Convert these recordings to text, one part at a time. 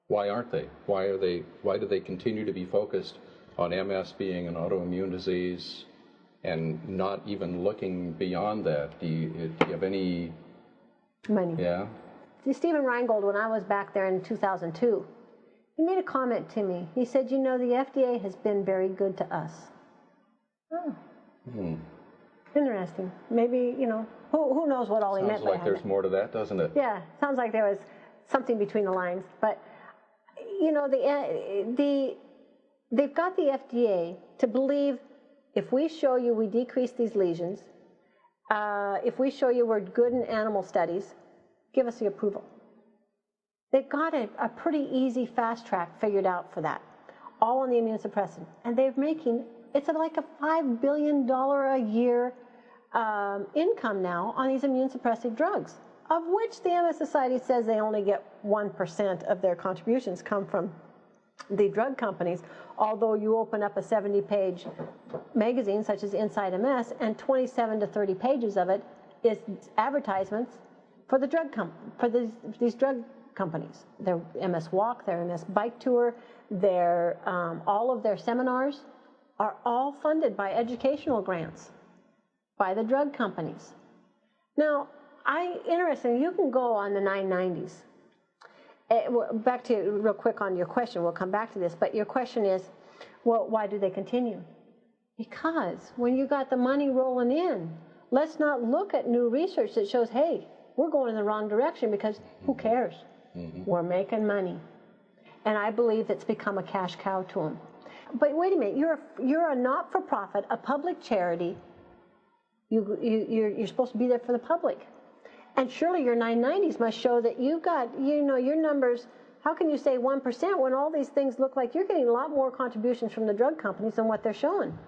Why aren't they? Why do they continue to be focused on MS being an autoimmune disease and not even looking beyond that? Do you have any... Money. Yeah? See, Stephen Reingold, when I was back there in 2002, he made a comment to me. He said, you know, the FDA has been very good to us. Oh. Interesting. Maybe, you know, who knows what all he meant by that. Sounds like there's more to that, doesn't it? Yeah, sounds like there was something between the lines. But, you know, they've got the FDA to believe if we show you we decrease these lesions, if we show you we're good in animal studies, give us the approval. They've got a pretty easy fast track figured out for that, all on the immune suppressant. And they're making, it's like a $5 billion a year income now on these immune suppressive drugs, of which the MS Society says they only get 1% of their contributions come from the drug companies, although you open up a 70-page magazine such as Inside MS, and 27 to 30 pages of it is advertisements for the drug these drug companies. Their MS Walk, their MS Bike Tour, their all of their seminars are all funded by educational grants by the drug companies. Now, interesting, you can go on the 990s. Back to real quick on your question, we'll come back to this, but your question is, well, why do they continue? Because when you got the money rolling in, let's not look at new research that shows, hey, we're going in the wrong direction, because who cares? We're making money. And I believe it's become a cash cow to them. But wait a minute, you're a not-for-profit, a public charity. You're supposed to be there for the public. And surely your 990s must show that you got, you know, your numbers. How can you say 1% when all these things look like you're getting a lot more contributions from the drug companies than what they're showing?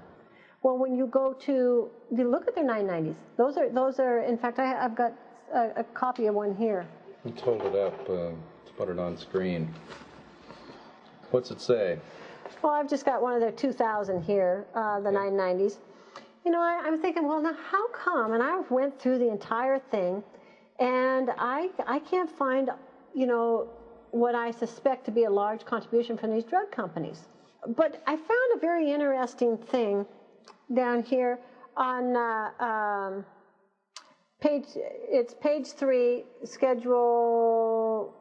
Well, when you go to, you look at their 990s. Those are. In fact, I've got a copy of one here. Let's hold it up. Let's put it on screen. What's it say? Well, I've just got one of their 2000 here, the 990s. You know, I'm thinking, well, now how come? And I went through the entire thing, and I can't find, you know, what I suspect to be a large contribution from these drug companies. But I found a very interesting thing down here on page 3, schedule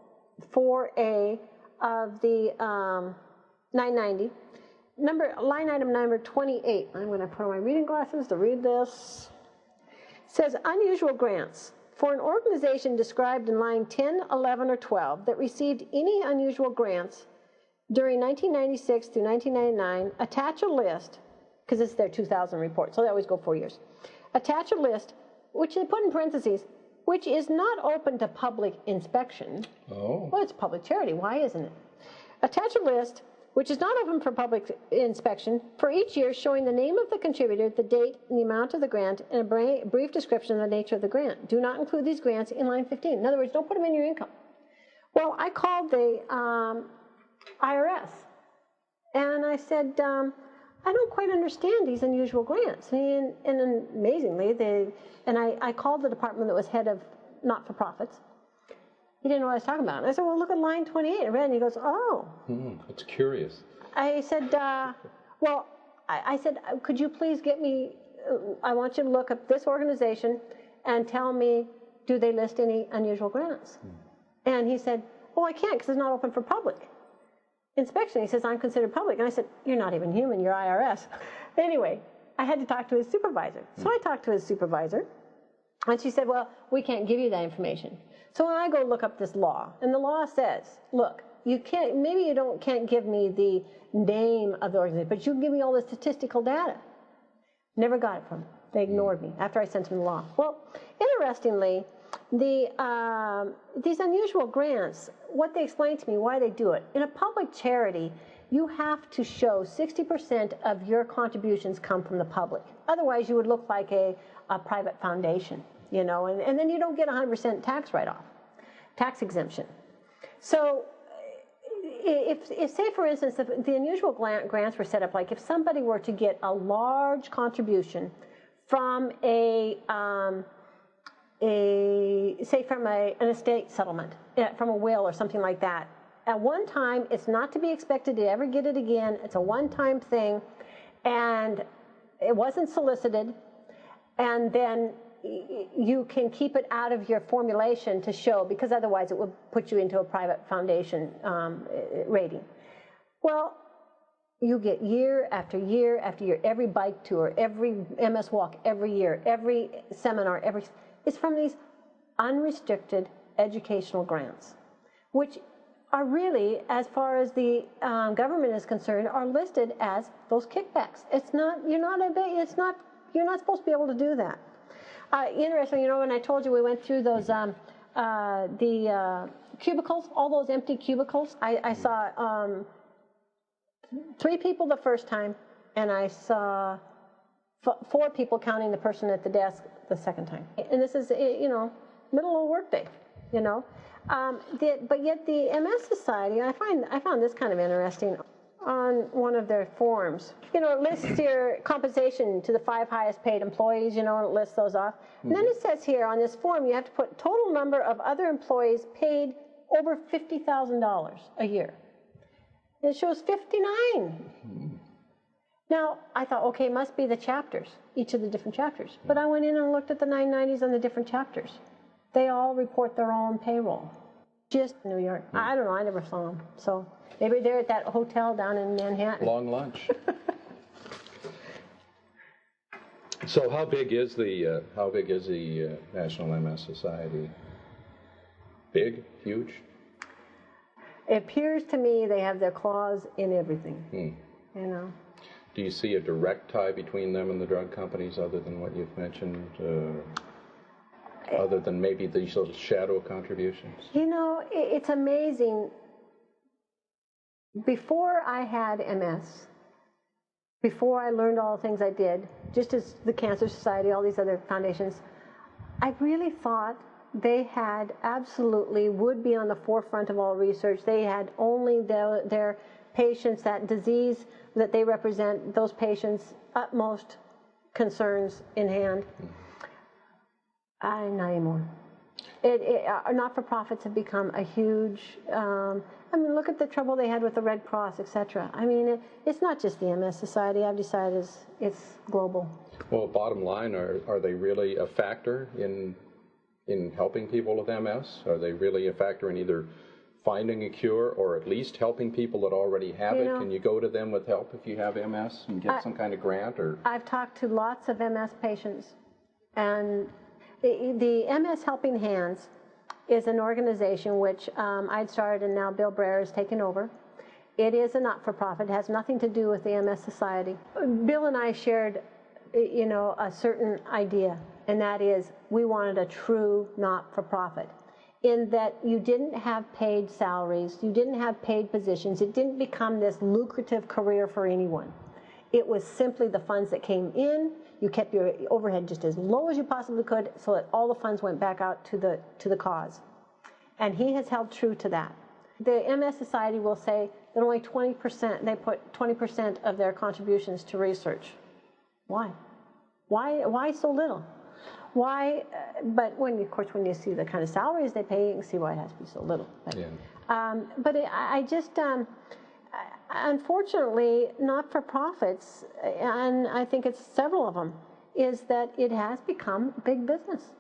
4A of the 990. Line item number 28. I'm going to put on my reading glasses to read this. It says, unusual grants. For an organization described in line 10, 11, or 12 that received any unusual grants during 1996 through 1999, attach a list, because it's their 2000 report, so they always go 4 years. Attach a list, which they put in parentheses, which is not open to public inspection. Oh. Well, it's public charity. Why isn't it? Attach a list which is not open for public inspection for each year, showing the name of the contributor, the date, and the amount of the grant, and a brief description of the nature of the grant. Do not include these grants in line 15. In other words, don't put them in your income. Well, I called the IRS, and I said, I don't quite understand these unusual grants. And amazingly, I called the department that was head of not-for-profits. He didn't know what I was talking about. And I said, well, look at line 28. I read, and he goes, oh. It's curious. I said, well, I said, could you please get me, I want you to look up this organization and tell me, do they list any unusual grants? And he said, well, I can't because it's not open for public inspection. He says, I'm considered public. And I said, you're not even human, you're IRS. Anyway, I had to talk to his supervisor. So I talked to his supervisor, and she said, well, we can't give you that information. So I go look up this law, and the law says, look, you can't, maybe you can't give me the name of the organization, but you can give me all the statistical data. Never got it from them. They ignored me after I sent them the law. Well, interestingly, these unusual grants, what they explained to me, why they do it. In a public charity, you have to show 60% of your contributions come from the public. Otherwise, you would look like a private foundation, you know, and then you don't get 100% tax write-off, tax exemption. So if say, for instance, if the unusual grants were set up, like if somebody were to get a large contribution from say from an estate settlement, from a will or something like that, at one time. It's not to be expected to ever get it again. It's a one-time thing, and it wasn't solicited. And then you can keep it out of your formulation to show, because otherwise it would put you into a private foundation rating. Well, you get year after year after year, every bike tour, every MS walk, every year, every seminar, it's from these unrestricted educational grants, which are really, as far as the government is concerned, are listed as those kickbacks. It's not, you're not supposed to be able to do that. Interesting, when I told you we went through those, the cubicles, all those empty cubicles, I saw 3 people the first time, and I saw 4 people, counting the person at the desk, the second time. And this is, middle of the workday, but yet the MS Society, I found this kind of interesting. On one of their forms, it lists your compensation to the 5 highest paid employees, and it lists those off. And then it says here on this form, you have to put total number of other employees paid over $50,000 a year. And it shows 59. Now, I thought, okay, it must be the chapters, each of the different chapters. But I went in and looked at the 990s on the different chapters. They all report their own payroll. Just New York. I don't know, I never saw them. So maybe they're at that hotel down in Manhattan. Long lunch. So how big is the National MS Society? Big? Huge? It appears to me they have their claws in everything. Do you see a direct tie between them and the drug companies, other than what you've mentioned? Other than maybe these little shadow contributions? It's amazing. Before I had MS, before I learned all the things I did, just as the Cancer Society, all these other foundations, I really thought they had absolutely, would be on the forefront of all research. They had only their patients, that disease that they represent, those patients' utmost concerns in hand. Not anymore. Not-for-profits have become a huge, look at the trouble they had with the Red Cross, etc. It's not just the MS Society. I've decided it's global. Well, bottom line, are they really a factor in helping people with MS? Are they really a factor in either finding a cure or at least helping people that already have it? Can you go to them with help if you have MS and get some kind of grant? Or I've talked to lots of MS patients, and the MS Helping Hands is an organization which I'd started, and now Bill Brayer has taken over. It is a not-for-profit. It has nothing to do with the MS Society. Bill and I shared, a certain idea, and that is we wanted a true not-for-profit, in that you didn't have paid salaries, you didn't have paid positions. It didn't become this lucrative career for anyone. It was simply the funds that came in. You kept your overhead just as low as you possibly could, so that all the funds went back out to the cause. And he has held true to that. The MS Society will say that only 20%, they put 20% of their contributions to research. Why? Why so little? Why? But when you see the kind of salaries they pay, you can see why it has to be so little. But, unfortunately, not-for-profits, and I think it's several of them, is that it has become big business.